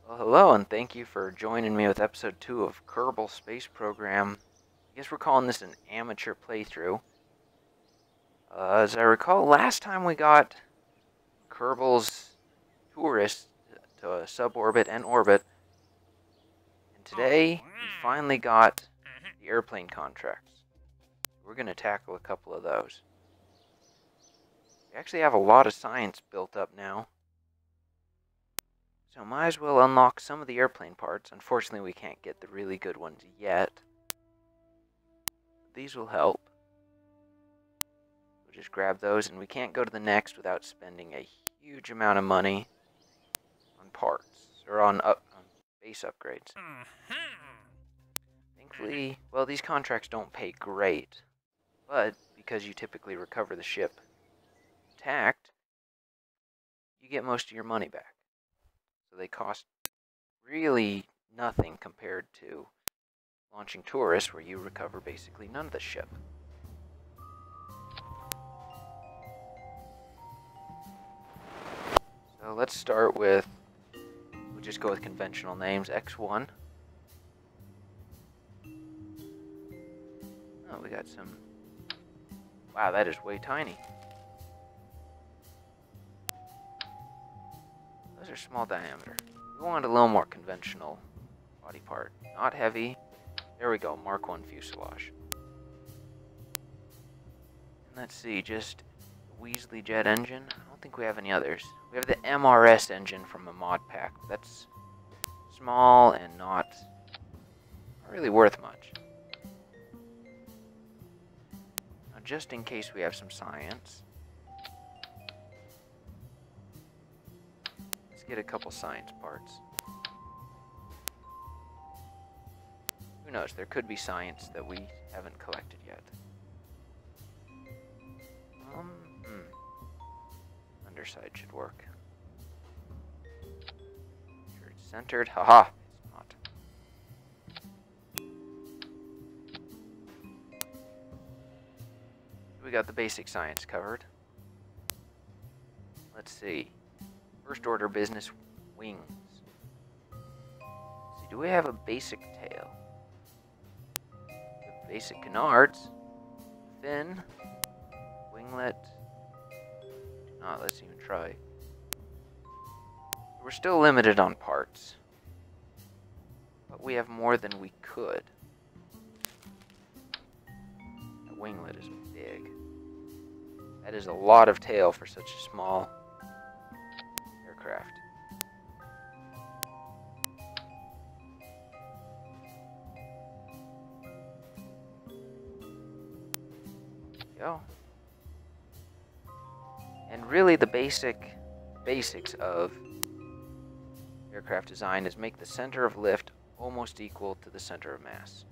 Well, hello, and thank you for joining me with episode 2 of Kerbal Space Program. I guess we're calling this an amateur playthrough. As I recall, last time we got Kerbal's tourists to suborbit and orbit, and today we finally got the airplane contracts. We're going to tackle a couple of those. We actually have a lot of science built up now, so might as well unlock some of the airplane parts. Unfortunately, we can't get the really good ones yet. These will help. We'll just grab those, and we can't go to the next without spending a huge amount of money on parts, or on base upgrades. Thankfully, well, these contracts don't pay great, but because you typically recover the ship intact, you get most of your money back. So they cost really nothing compared to launching tourists, where you recover basically none of the ship. So let's start with, we'll just go with conventional names, X1. Oh, we got some, wow, that is way tiny. Those are small diameter. We want a little more conventional body part. Not heavy. There we go, Mark 1 fuselage. And let's see, just Weasley jet engine. I don't think we have any others. We have the MRS engine from a mod pack. But that's small and not really worth much. Now, just in case we have some science, let's get a couple science parts. Who knows, there could be science that we haven't collected yet. Underside should work. Sure it's centered. Haha! It's not. We got the basic science covered. Let's see. First order business, wings. Let's see, do we have a basic tail? Basic canards, fin, winglet. Let's even try. We're still limited on parts, but we have more than we could. The winglet is big. That is a lot of tail for such a small aircraft. Go. And really the basics of aircraft design is make the center of lift almost equal to the center of mass.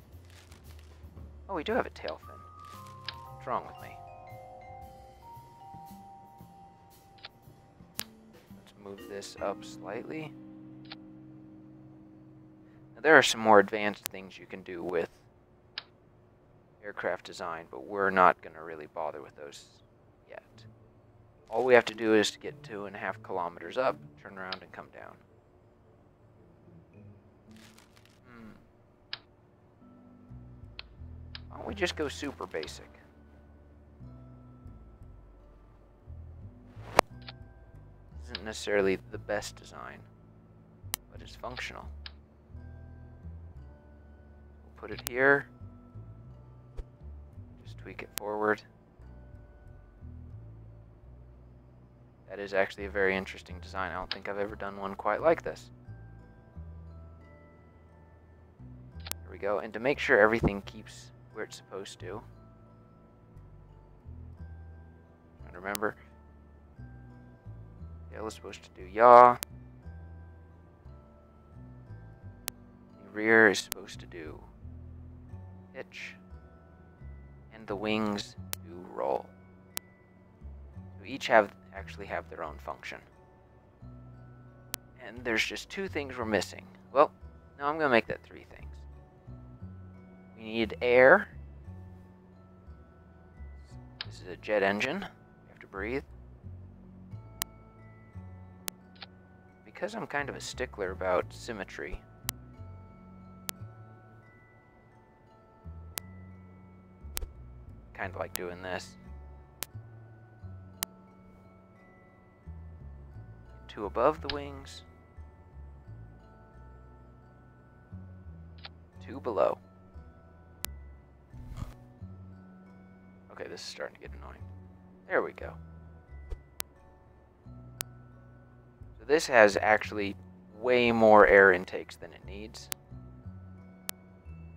Oh, we do have a tail fin. What's wrong with me? Let's move this up slightly. Now, there are some more advanced things you can do with aircraft design, but we're not going to really bother with those yet. All we have to do is to get 2.5 kilometers up, turn around, and come down. Why don't we just go super basic? Isn't necessarily the best design, but it's functional. We'll put it here. Just tweak it forward. That is actually a very interesting design. I don't think I've ever done one quite like this. There we go. And to make sure everything keeps where it's supposed to, and remember, tail is supposed to do yaw. The rear is supposed to do pitch. And the wings do roll. So each actually have their own function. And there's just 2 things we're missing. Well, now I'm going to make that 3 things. We need air. This is a jet engine. You have to breathe. because I'm kind of a stickler about symmetry, kind of like doing this. 2 above the wings, 2 below. Okay, this is starting to get annoying. There we go. So this has actually way more air intakes than it needs.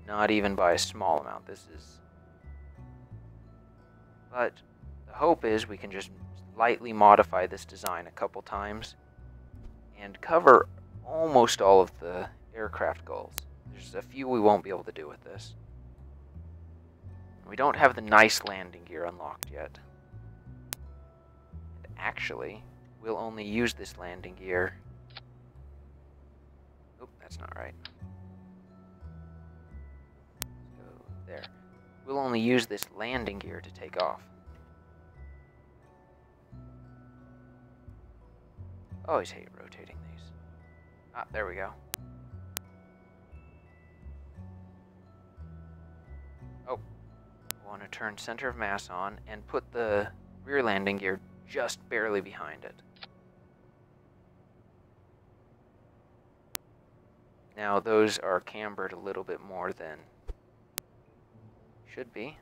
Not even by a small amount. This is... But the hope is we can just lightly modify this design a couple times and cover almost all of the aircraft goals. There's a few we won't be able to do with this. We don't have the nice landing gear unlocked yet. And actually, we'll only use this landing gear... Oop, that's not right. So, there. We'll only use this landing gear to take off. Always hate rotating these. Ah, there we go. Oh. Want to turn center of mass on and put the rear landing gear just barely behind it. Now those are cambered a little bit more than should be.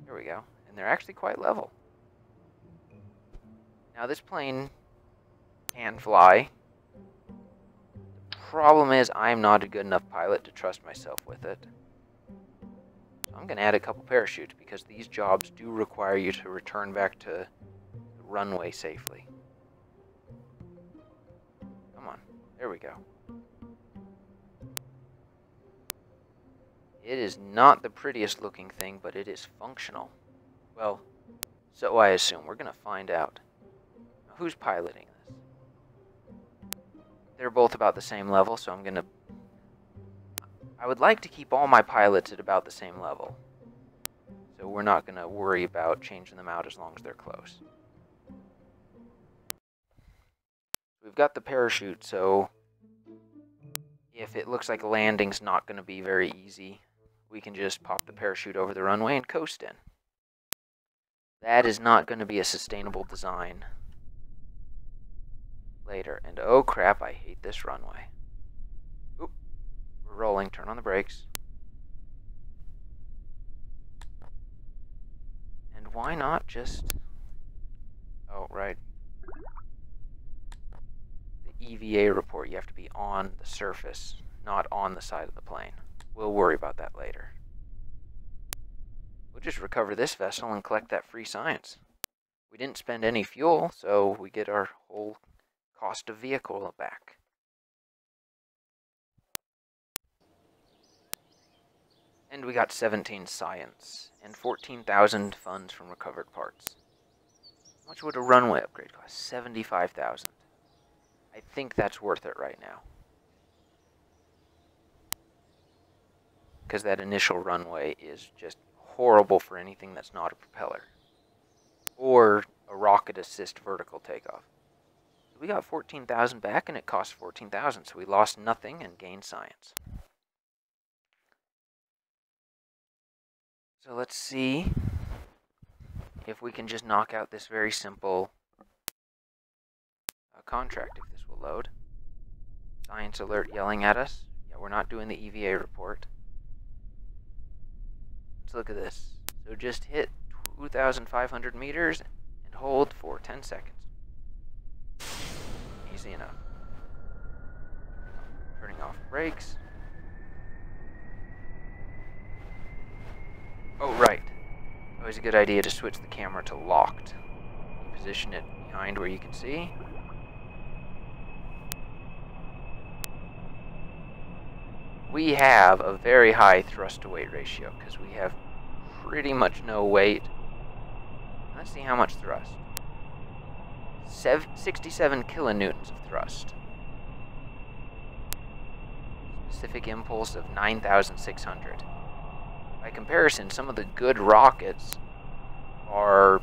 There we go. And they're actually quite level. Now this plane can fly. The problem is I'm not a good enough pilot to trust myself with it. So I'm going to add a couple parachutes because these jobs do require you to return back to the runway safely. Come on. There we go. It is not the prettiest looking thing, but it is functional. Well, so I assume. We're going to find out. Now, who's piloting this? They're both about the same level, so I'm going to... I would like to keep all my pilots at about the same level. So we're not going to worry about changing them out as long as they're close. We've got the parachute, so if it looks like a landing's not going to be very easy, we can just pop the parachute over the runway and coast in. That is not going to be a sustainable design later. And oh crap, I hate this runway. Oop, we're rolling, turn on the brakes. And why not just... Oh, right. The EVA report, you have to be on the surface, not on the side of the plane. We'll worry about that later. We'll just recover this vessel and collect that free science. We didn't spend any fuel, so we get our whole cost of vehicle back. And we got 17 science and 14,000 funds from recovered parts. How much would a runway upgrade cost? 75,000. I think that's worth it right now. Because that initial runway is just horrible for anything that's not a propeller. Or a rocket assist vertical takeoff. We got 14,000 back and it cost 14,000, so we lost nothing and gained science. So let's see if we can just knock out this very simple contract, if this will load. Science alert yelling at us. Yeah, we're not doing the EVA report. Let's look at this. So just hit 2,500 meters and hold for 10 seconds. Easy enough. Turning off brakes. Oh, right. Always a good idea to switch the camera to locked. Position it behind where you can see. We have a very high thrust to weight ratio because we have pretty much no weight. Let's see how much thrust. 67 kilonewtons of thrust. Specific impulse of 9,600. By comparison, some of the good rockets are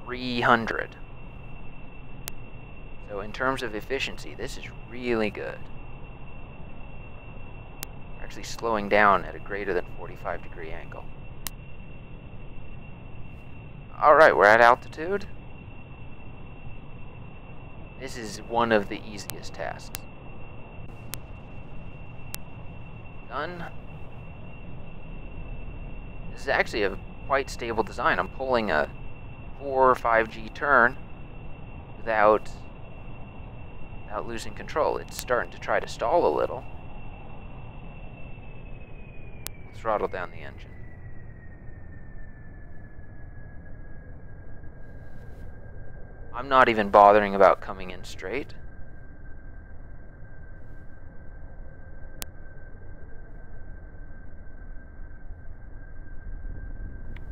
300. So in terms of efficiency, this is really good. We're actually slowing down at a greater than 45-degree angle. Alright, we're at altitude. This is one of the easiest tasks. Done. This is actually a quite stable design. I'm pulling a 4 or 5G turn without losing control. It's starting to try to stall a little. Throttle down the engine. I'm not even bothering about coming in straight.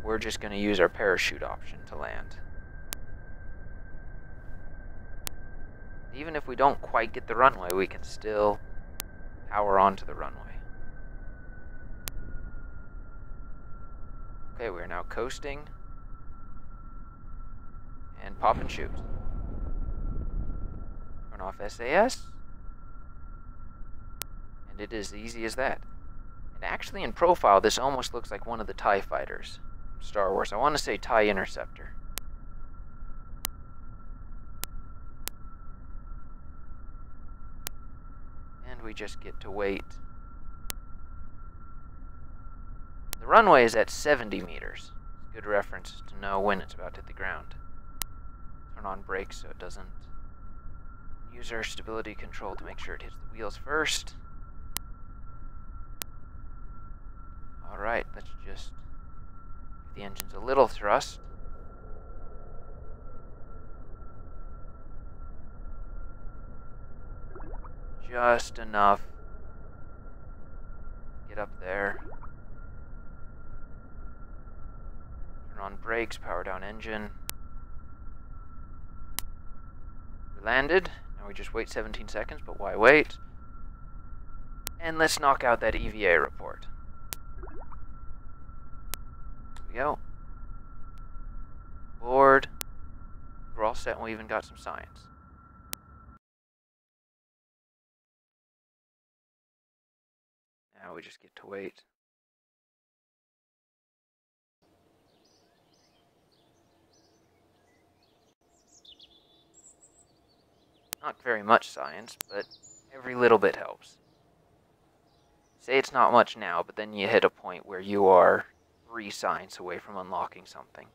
We're just going to use our parachute option to land. Even if we don't quite get the runway, we can still power onto the runway. Okay, we're now coasting. And pop and shoot. Turn off SAS. And it is easy as that. And actually in profile, this almost looks like one of the TIE fighters from Star Wars. I want to say TIE Interceptor. And we just get to wait. The runway is at 70 meters. It's a good reference to know when it's about to hit the ground. Turn on brakes so it doesn't. Use our stability control to make sure it hits the wheels first. Alright, let's just give the engines a little thrust. Just enough to get up there. Turn on brakes, power down engine. We landed. Now we just wait 17 seconds, but why wait? And let's knock out that EVA report. Here we go. Board. We're all set and we even got some science. Now we just get to wait. Not very much science, but every little bit helps. Say it's not much now, but then you hit a point where you are 3 science away from unlocking something.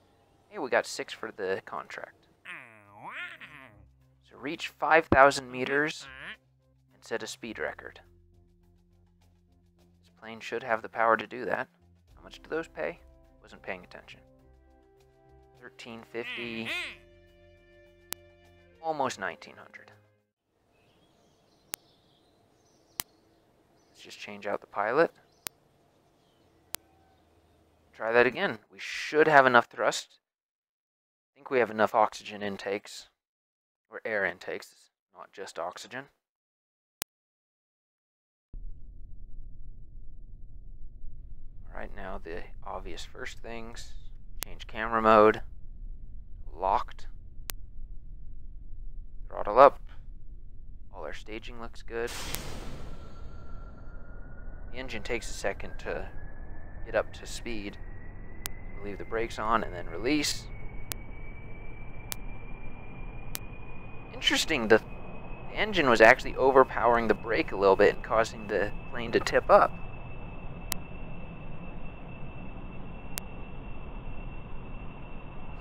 Hey, we got 6 for the contract. So reach 5,000 meters and set a speed record. This plane should have the power to do that. How much do those pay? Wasn't paying attention. 1350. Almost 1900. Let's just change out the pilot. Try that again. We should have enough thrust. I think we have enough oxygen intakes, or air intakes, not just oxygen. Alright, now the obvious first things. Change camera mode. Locked. Throttle up. All our staging looks good. The engine takes a second to get up to speed. We'll leave the brakes on and then release. Interesting, the engine was actually overpowering the brake a little bit and causing the plane to tip up.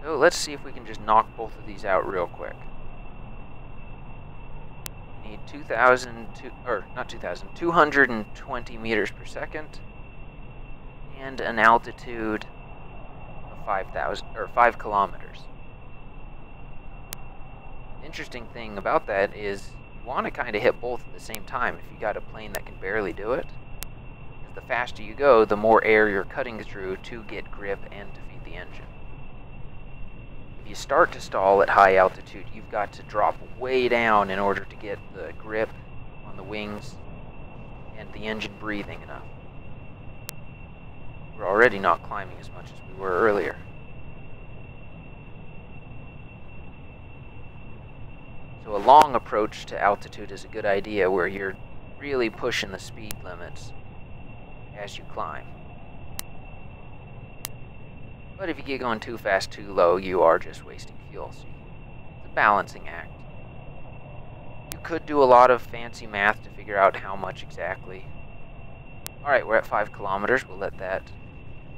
So let's see if we can just knock both of these out real quick. We need 220 meters per second and an altitude of 5 kilometers. Interesting thing about that is you want to kind of hit both at the same time if you got a plane that can barely do it. Because the faster you go, the more air you're cutting through to get grip and to feed the engine. If you start to stall at high altitude, you've got to drop way down in order to get the grip on the wings and the engine breathing enough. We're already not climbing as much as we were earlier. So So a long approach to altitude is a good idea where you're really pushing the speed limits as you climb. But if you get going too fast, too low, you are just wasting fuel. So it's a balancing act. You could do a lot of fancy math to figure out how much exactly. Alright, we're at 5 kilometers. We'll let that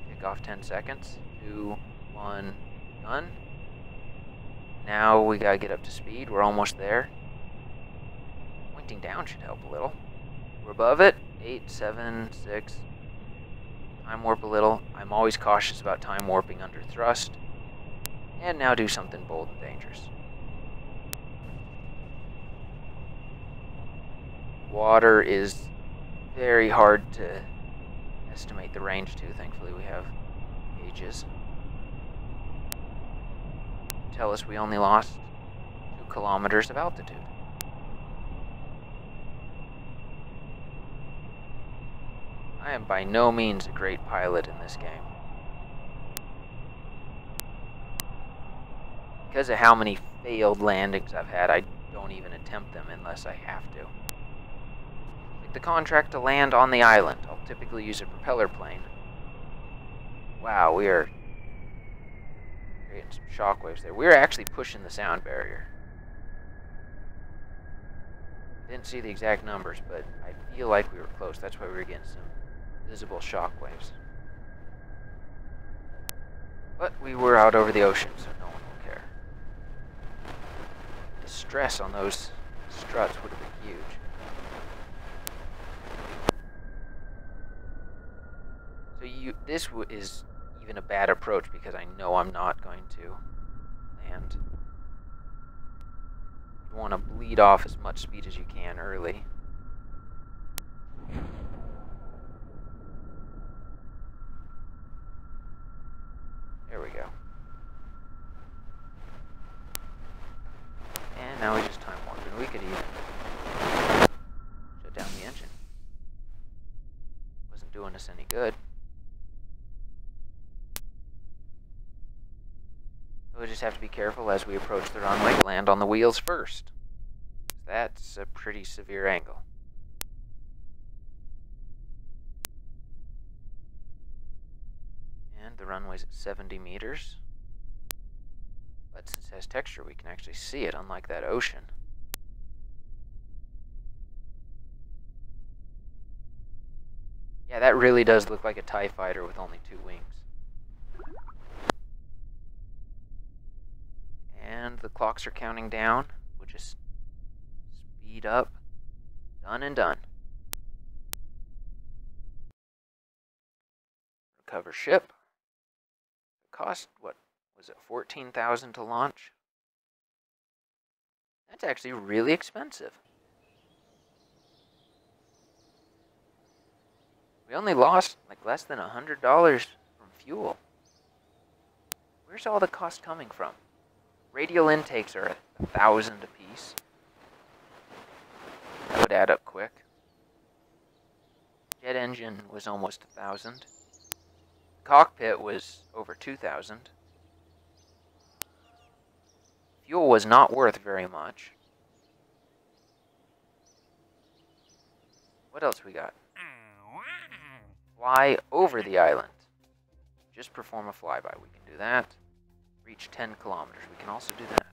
kick off 10 seconds. 2, 1, done. Now we gotta get up to speed. We're almost there. Pointing down should help a little. We're above it. 8, 7, 6. Time warp a little. I'm always cautious about time warping under thrust. And now do something bold and dangerous. Water is very hard to estimate the range to. Thankfully we have gauges. Tell us we only lost 2 kilometers of altitude. I am by no means a great pilot in this game. Because of how many failed landings I've had, I don't even attempt them unless I have to. Like the contract to land on the island, I'll typically use a propeller plane. Wow, we are creating some shockwaves there. We're actually pushing the sound barrier. Didn't see the exact numbers, but I feel like we were close. That's why we were getting some visible shockwaves. But we were out over the ocean, so no one will care. The stress on those struts would have been huge. So this is even a bad approach because I know I'm not going to land. You want to bleed off as much speed as you can early. There we go. And now we just time warp, and we could even shut down the engine. Wasn't doing us any good. We just have to be careful as we approach the runway to land on the wheels first. That's a pretty severe angle. And the runway's at 70 meters. But since it has texture, we can actually see it, unlike that ocean. Yeah, that really does look like a TIE fighter with only 2 wings. And the clocks are counting down. We'll just speed up. Done and done. Recover ship. It cost, what was it, $14,000 to launch? That's actually really expensive. We only lost like less than $100 from fuel. Where's all the cost coming from? Radial intakes are $1,000 a piece. That would add up quick. Jet engine was almost $1,000. Cockpit was over $2,000. Fuel was not worth very much. What else we got? Fly over the island. Just perform a flyby. We can do that. Reach 10 kilometers. We can also do that.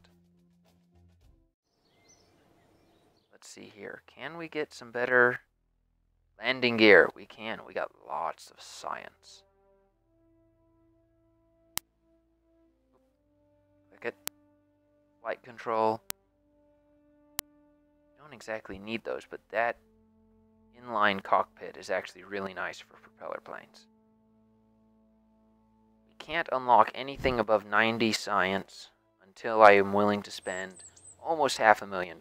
Let's see here. Can we get some better landing gear? We can. We got lots of science. Click it. Flight control. Don't exactly need those, but that inline cockpit is actually really nice for propeller planes. We can't unlock anything above 90 science until I am willing to spend almost $500,000.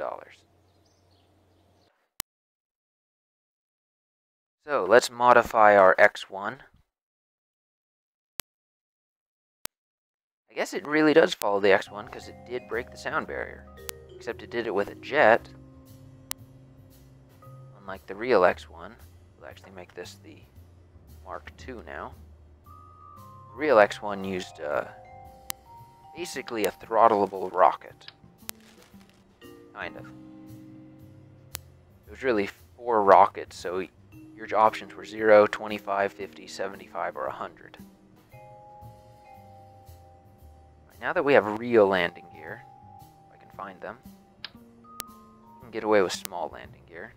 So let's modify our X1. I guess it really does follow the X1 because it did break the sound barrier. Except it did it with a jet. Unlike the real X1. We'll actually make this the Mark II now. The real X1 used basically a throttleable rocket. Kind of. It was really 4 rockets, so your options were 0, 25, 50, 75, or 100. Right, now that we have real landing gear, if I can find them, we can get away with small landing gear.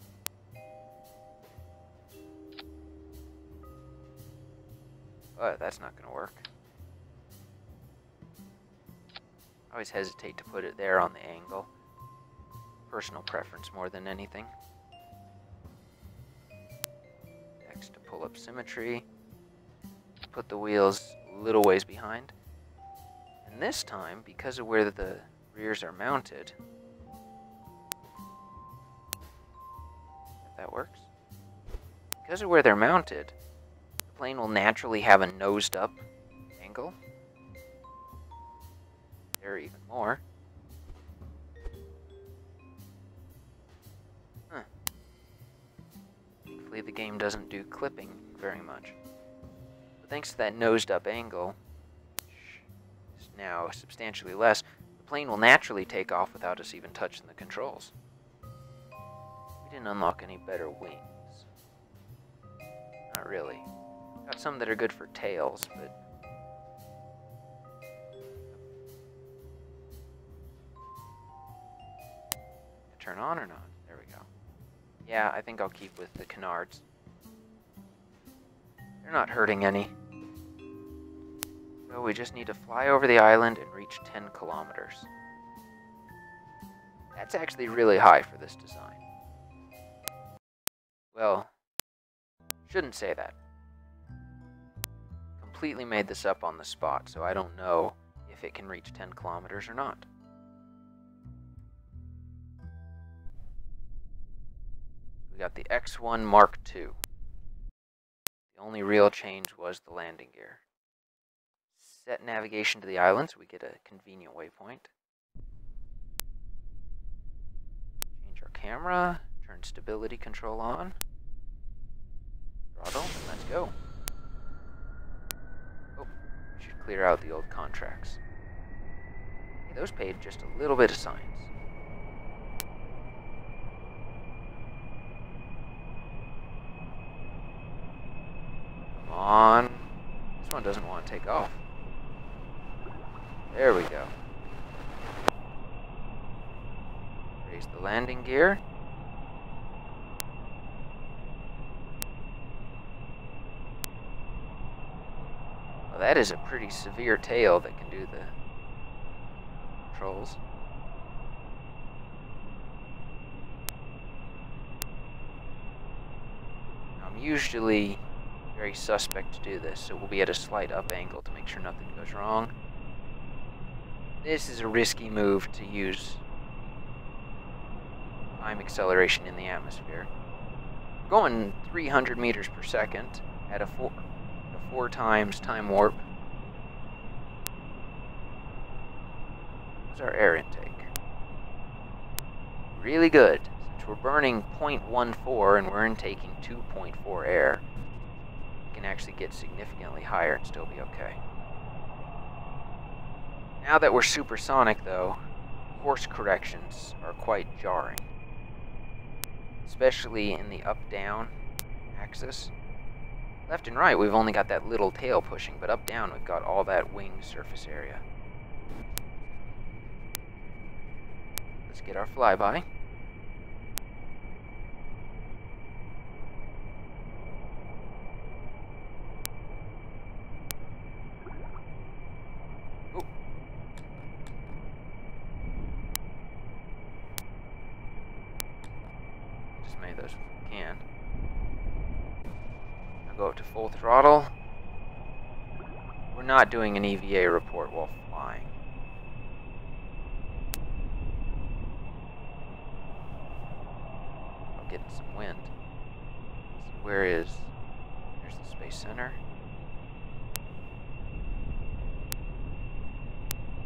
But that's not going to work. I always hesitate to put it there on the angle. Personal preference more than anything. Next, to pull up symmetry, put the wheels a little ways behind. And this time, because of where the rears are mounted, if that works, because of where they're mounted, the plane will naturally have a nosed up angle. There, even more. Thankfully, the game doesn't do clipping very much. But thanks to that nosed up angle, which is now substantially less, the plane will naturally take off without us even touching the controls. We didn't unlock any better wings. Not really. Got some that are good for tails, but... turn on or not? There we go. Yeah, I think I'll keep with the canards. They're not hurting any. So we just need to fly over the island and reach 10 kilometers. That's actually really high for this design. Well, shouldn't say that. Completely made this up on the spot, so I don't know if it can reach 10 kilometers or not. We got the X1 Mark II. The only real change was the landing gear. Set navigation to the island so we get a convenient waypoint. Change our camera, turn stability control on. Throttle, and let's go. Oh, we should clear out the old contracts. Okay, those paid just a little bit of science. On. This one doesn't want to take off. There we go. Raise the landing gear. Well, that is a pretty severe tail that can do the controls. I'm usually very suspect to do this, so we'll be at a slight up angle to make sure nothing goes wrong. This is a risky move to use time acceleration in the atmosphere. We're going 300 meters per second at a 4 times time warp. What's our air intake? Really good. Since we're burning 0.14 and we're intaking 2.4 air, can actually get significantly higher and still be okay. Now that we're supersonic, though, course corrections are quite jarring, especially in the up-down axis. Left and right, we've only got that little tail pushing, but up-down, we've got all that wing surface area. Let's get our flyby. Those if we can. I'll go up to full throttle. We're not doing an EVA report while flying. I'm getting some wind. So where is... there's the Space Center.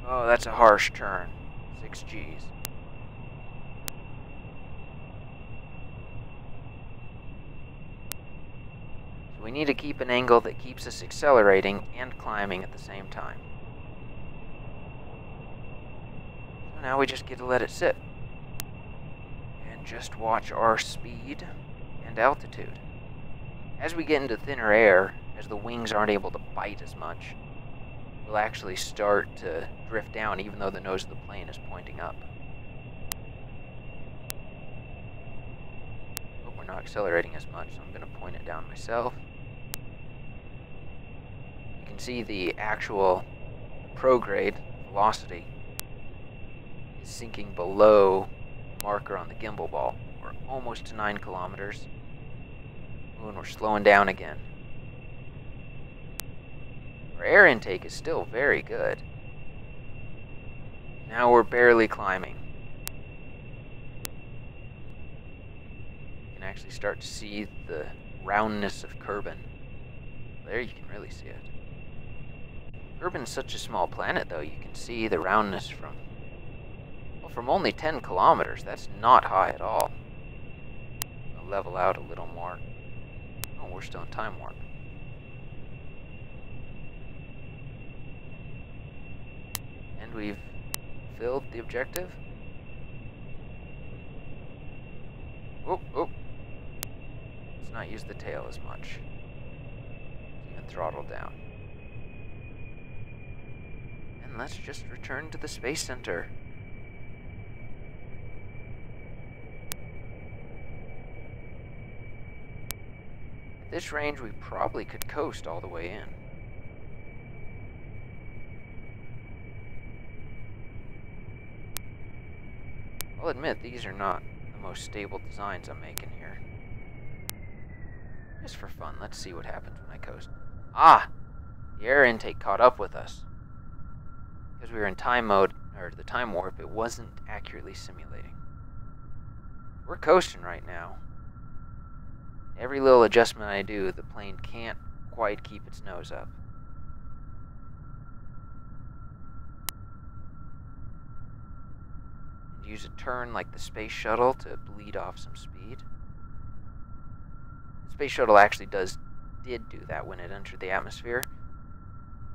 Oh, that's a harsh turn. 6 Gs. We need to keep an angle that keeps us accelerating and climbing at the same time. So now we just get to let it sit. just watch our speed and altitude. As we get into thinner air, as the wings aren't able to bite as much, we'll actually start to drift down even though the nose of the plane is pointing up. But we're not accelerating as much, so I'm going to point it down myself. You can see the actual prograde velocity is sinking below the marker on the gimbal ball. We're almost to 9 kilometers. Ooh, and we're slowing down again. Our air intake is still very good. Now we're barely climbing. You can actually start to see the roundness of Kerbal. There you can really see it. Kerbal's such a small planet, though. You can see the roundness from only 10 kilometers. That's not high at all. I'll level out a little more. Oh, we're still in time warp. And we've filled the objective. Oh. Let's not use the tail as much. Even throttle down. And let's just return to the Space Center. At this range, we probably could coast all the way in. I'll admit, these are not the most stable designs I'm making here. Just for fun, let's see what happens when I coast. Ah! The air intake caught up with us. Because we were in time mode, or the time warp, it wasn't accurately simulating. We're coasting right now. Every little adjustment I do, the plane can't quite keep its nose up. And use a turn like the space shuttle to bleed off some speed. The space shuttle actually did do that when it entered the atmosphere.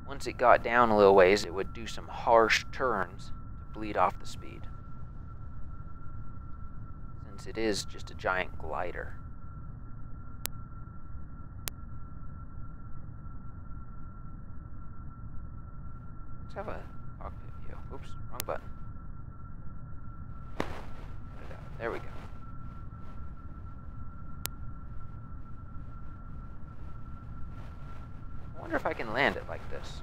Once it got down a little ways, it would do some harsh turns to bleed off the speed. Since it is just a giant glider. Let's have a cockpit view. Oops, wrong button. There we go. I wonder if I can land it like this.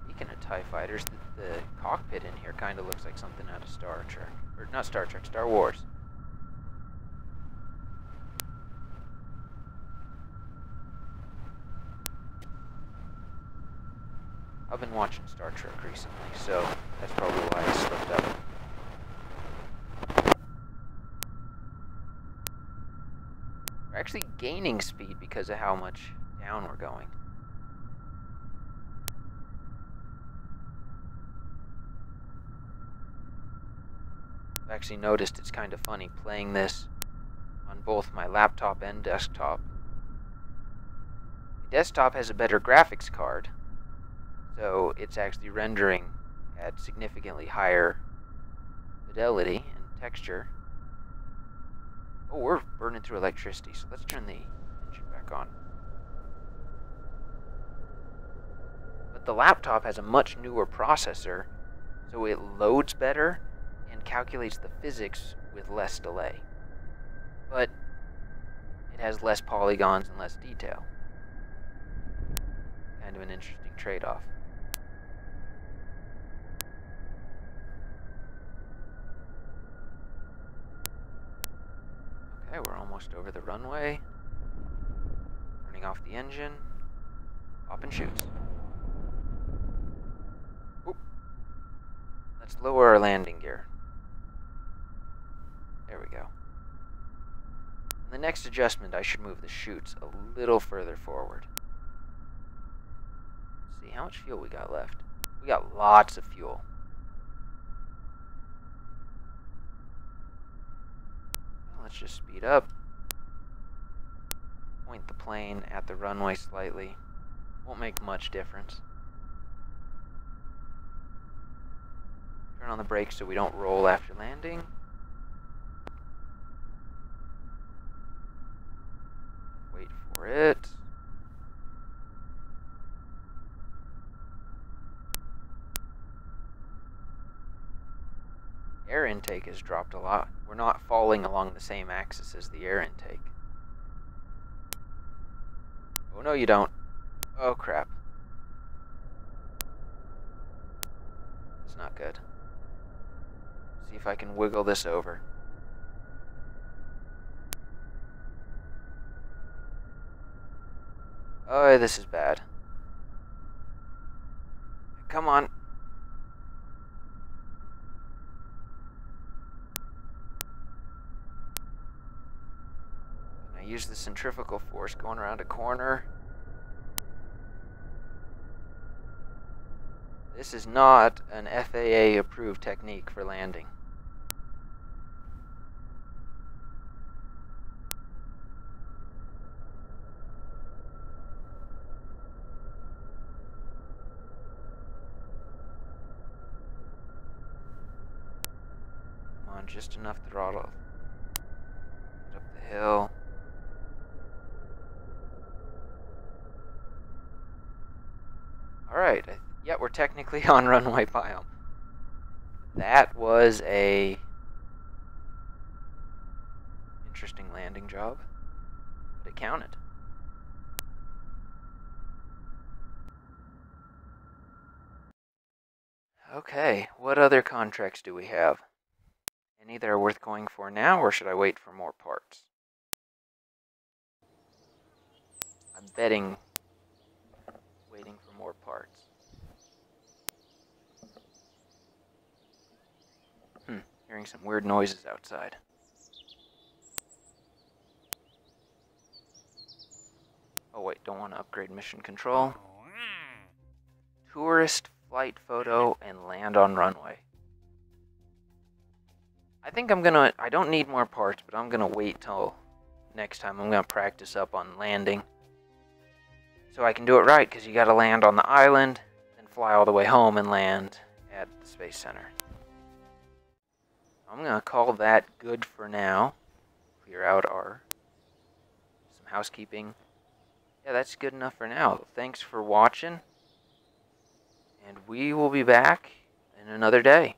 Speaking of TIE fighters, the cockpit in here kind of looks like something out of Star Trek. Or not Star Trek, Star Wars. I've been watching Star Trek recently, so that's probably why I slipped up. We're actually gaining speed because of how much down we're going. I've actually noticed it's kind of funny playing this on both my laptop and desktop. My desktop has a better graphics card, so it's actually rendering at significantly higher fidelity and texture. Oh, we're burning through electricity, so let's turn the engine back on. But the laptop has a much newer processor, so it loads better and calculates the physics with less delay. But it has less polygons and less detail. Kind of an interesting trade-off. Okay, we're almost over the runway. Turning off the engine. Pop and shoots. Oop. Let's lower our landing gear. There we go. In the next adjustment, I should move the chutes a little further forward. Let's see how much fuel we got left. We got lots of fuel. Let's just speed up. Point the plane at the runway slightly. Won't make much difference. Turn on the brakes so we don't roll after landing. Wait for it. Air intake has dropped a lot. We're not falling along the same axis as the air intake. Oh, no, you don't. Oh, crap. That's not good. See if I can wiggle this over. Oh, this is bad. Come on. Can I use the centrifugal force going around a corner? This is not an FAA approved technique for landing. Come on, just enough throttle. Get up the hill. Alright, yeah, we're technically on runway biome. That was a interesting landing job, but it counted. Okay, what other contracts do we have? Any that are worth going for now, or should I wait for more parts? I'm betting waiting for more parts. Hearing some weird noises outside. Oh wait, don't want to upgrade mission control. Tourist flight photo and land on runway. I think I don't need more parts, but I'm gonna wait till next time. I'm gonna practice up on landing. So I can do it right, because you gotta land on the island, then fly all the way home and land at the Space Center. I'm gonna call that good for now. Clear out some housekeeping. Yeah, that's good enough for now. Thanks for watching, and we will be back in another day.